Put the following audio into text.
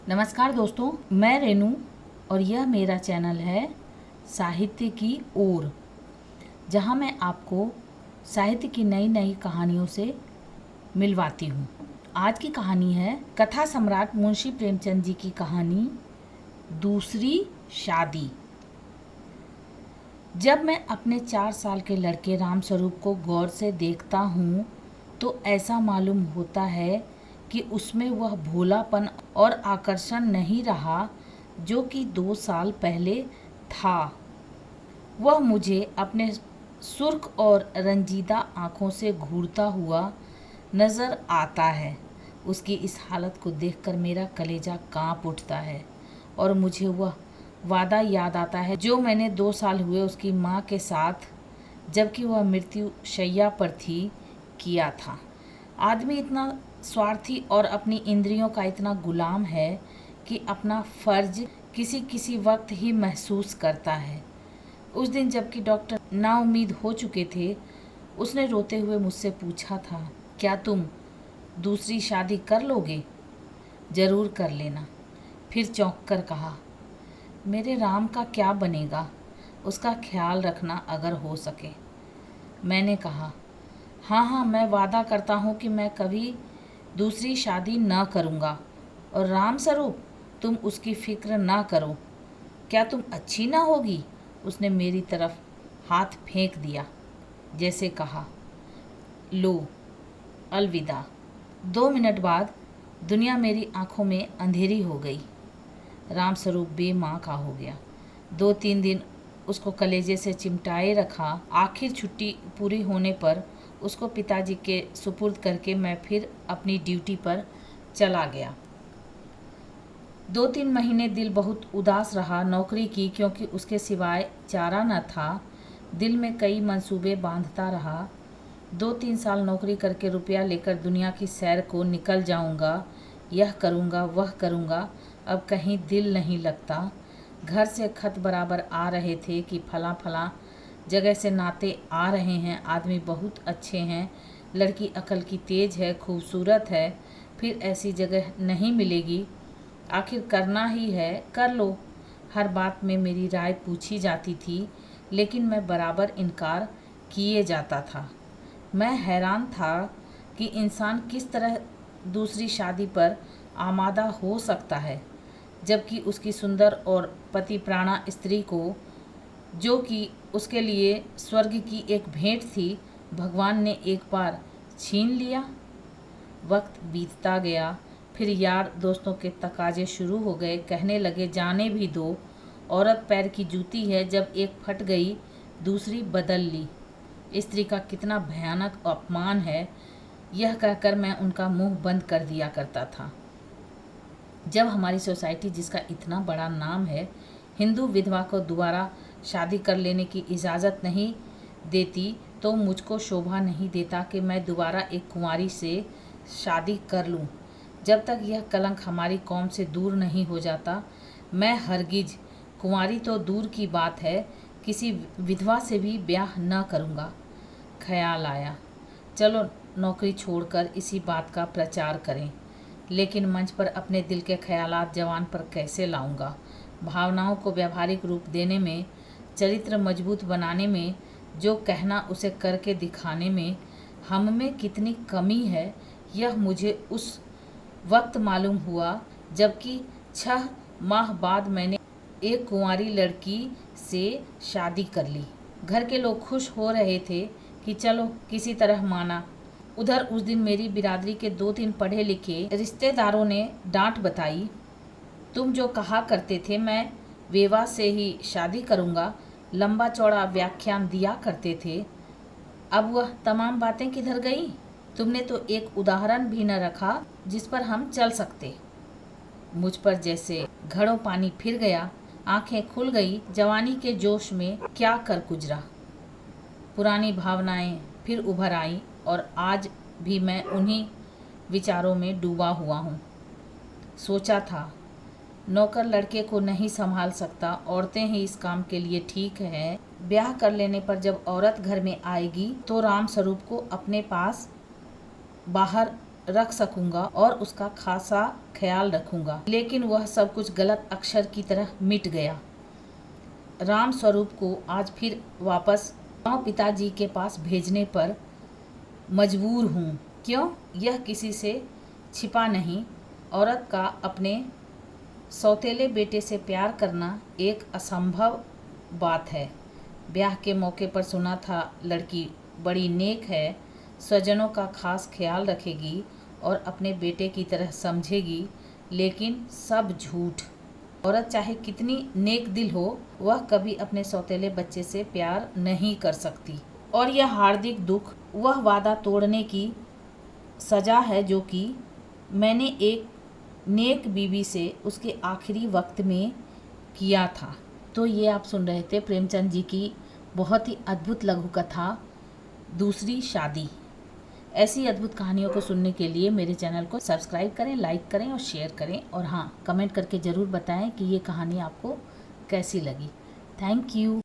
नमस्कार दोस्तों, मैं रेनू और यह मेरा चैनल है साहित्य की ओर, जहां मैं आपको साहित्य की नई नई कहानियों से मिलवाती हूं। आज की कहानी है कथा सम्राट मुंशी प्रेमचंद जी की कहानी दूसरी शादी। जब मैं अपने 4 साल के लड़के रामस्वरूप को गौर से देखता हूँ तो ऐसा मालूम होता है कि उसमें वह भोलापन और आकर्षण नहीं रहा जो कि 2 साल पहले था। वह मुझे अपने सुर्ख और रंजीदा आँखों से घूरता हुआ नज़र आता है। उसकी इस हालत को देखकर मेरा कलेजा काँप उठता है और मुझे वह वादा याद आता है जो मैंने 2 साल हुए उसकी माँ के साथ, जबकि वह मृत्यु शैया पर थी, किया था। आदमी इतना स्वार्थी और अपनी इंद्रियों का इतना गुलाम है कि अपना फर्ज किसी किसी वक्त ही महसूस करता है। उस दिन जबकि डॉक्टर नाउम्मीद हो चुके थे, उसने रोते हुए मुझसे पूछा था, क्या तुम दूसरी शादी कर लोगे? ज़रूर कर लेना। फिर चौंक कर कहा, मेरे राम का क्या बनेगा? उसका ख्याल रखना अगर हो सके। मैंने कहा, हाँ, मैं वादा करता हूँ कि मैं कभी दूसरी शादी न करूँगा। और रामस्वरूप, तुम उसकी फिक्र ना करो। क्या तुम अच्छी ना होगी? उसने मेरी तरफ हाथ फेंक दिया, जैसे कहा, लो, अलविदा। 2 मिनट बाद दुनिया मेरी आंखों में अंधेरी हो गई। रामस्वरूप बेमां का हो गया। 2-3 दिन उसको कलेजे से चिमटाए रखा। आखिर छुट्टी पूरी होने पर उसको पिताजी के सुपुर्द करके मैं फिर अपनी ड्यूटी पर चला गया। 2-3 महीने दिल बहुत उदास रहा नौकरी की, क्योंकि उसके सिवाय चारा न था। दिल में कई मंसूबे बांधता रहा। 2-3 साल नौकरी करके रुपया लेकर दुनिया की सैर को निकल जाऊंगा। यह करूंगा, वह करूंगा। अब कहीं दिल नहीं लगता। घर से खत बराबर आ रहे थे कि फला फला जगह से नाते आ रहे हैं, आदमी बहुत अच्छे हैं, लड़की अकल की तेज है, खूबसूरत है, फिर ऐसी जगह नहीं मिलेगी। आखिर करना ही है, कर लो। हर बात में मेरी राय पूछी जाती थी, लेकिन मैं बराबर इनकार किए जाता था। मैं हैरान था कि इंसान किस तरह दूसरी शादी पर आमादा हो सकता है, जबकि उसकी सुंदर और पतिप्राणा स्त्री को, जो कि उसके लिए स्वर्ग की एक भेंट थी, भगवान ने एक बार छीन लिया। वक्त बीतता गया। फिर यार दोस्तों के तकाजे शुरू हो गए। कहने लगे, जाने भी दो, औरत पैर की जूती है, जब एक फट गई दूसरी बदल ली। स्त्री का कितना भयानक अपमान है, यह कहकर मैं उनका मुंह बंद कर दिया करता था। जब हमारी सोसाइटी, जिसका इतना बड़ा नाम है, हिंदू विधवा को दोबारा शादी कर लेने की इजाज़त नहीं देती, तो मुझको शोभा नहीं देता कि मैं दोबारा एक कुंवारी से शादी कर लूं। जब तक यह कलंक हमारी कौम से दूर नहीं हो जाता, मैं हरगिज, कुंवारी तो दूर की बात है, किसी विधवा से भी ब्याह न करूँगा। ख्याल आया, चलो नौकरी छोड़कर इसी बात का प्रचार करें। लेकिन मंच पर अपने दिल के ख्यालात जवान पर कैसे लाऊंगा? भावनाओं को व्यावहारिक रूप देने में, चरित्र मजबूत बनाने में, जो कहना उसे करके दिखाने में हम में कितनी कमी है, यह मुझे उस वक्त मालूम हुआ जबकि 6 माह बाद मैंने एक कुंवारी लड़की से शादी कर ली। घर के लोग खुश हो रहे थे कि चलो किसी तरह माना। उधर उस दिन मेरी बिरादरी के 2-3 पढ़े लिखे रिश्तेदारों ने डांट बताई, तुम जो कहा करते थे मैं वेवा से ही शादी करूंगा, लंबा चौड़ा व्याख्यान दिया करते थे, अब वह तमाम बातें किधर गई? तुमने तो एक उदाहरण भी न रखा जिस पर हम चल सकते। मुझ पर जैसे घड़ों पानी फिर गया। आंखें खुल गई। जवानी के जोश में क्या कर गुजरा। पुरानी भावनाएं फिर उभर आईं और आज भी मैं उन्हीं विचारों में डूबा हुआ हूँ। सोचा था, नौकर लड़के को नहीं संभाल सकता, औरतें ही इस काम के लिए ठीक हैं। ब्याह कर लेने पर जब औरत घर में आएगी तो रामस्वरूप को अपने पास बाहर रख सकूंगा और उसका खासा ख्याल रखूंगा। लेकिन वह सब कुछ गलत अक्षर की तरह मिट गया। राम स्वरूप को आज फिर वापस पिताजी के पास भेजने पर मजबूर हूँ। क्यों? यह किसी से छिपा नहीं। औरत का अपने सौतेले बेटे से प्यार करना एक असंभव बात है। ब्याह के मौके पर सुना था लड़की बड़ी नेक है, स्वजनों का खास ख्याल रखेगी और अपने बेटे की तरह समझेगी, लेकिन सब झूठ। औरत चाहे कितनी नेक दिल हो, वह कभी अपने सौतेले बच्चे से प्यार नहीं कर सकती। और यह हार्दिक दुख वह वादा तोड़ने की सज़ा है जो कि मैंने एक नेक बीवी से उसके आखिरी वक्त में किया था। तो ये आप सुन रहे थे प्रेमचंद जी की बहुत ही अद्भुत लघु कथा दूसरी शादी। ऐसी अद्भुत कहानियों को सुनने के लिए मेरे चैनल को सब्सक्राइब करें, लाइक करें और शेयर करें। और हाँ, कमेंट करके ज़रूर बताएं कि ये कहानी आपको कैसी लगी। Thank you.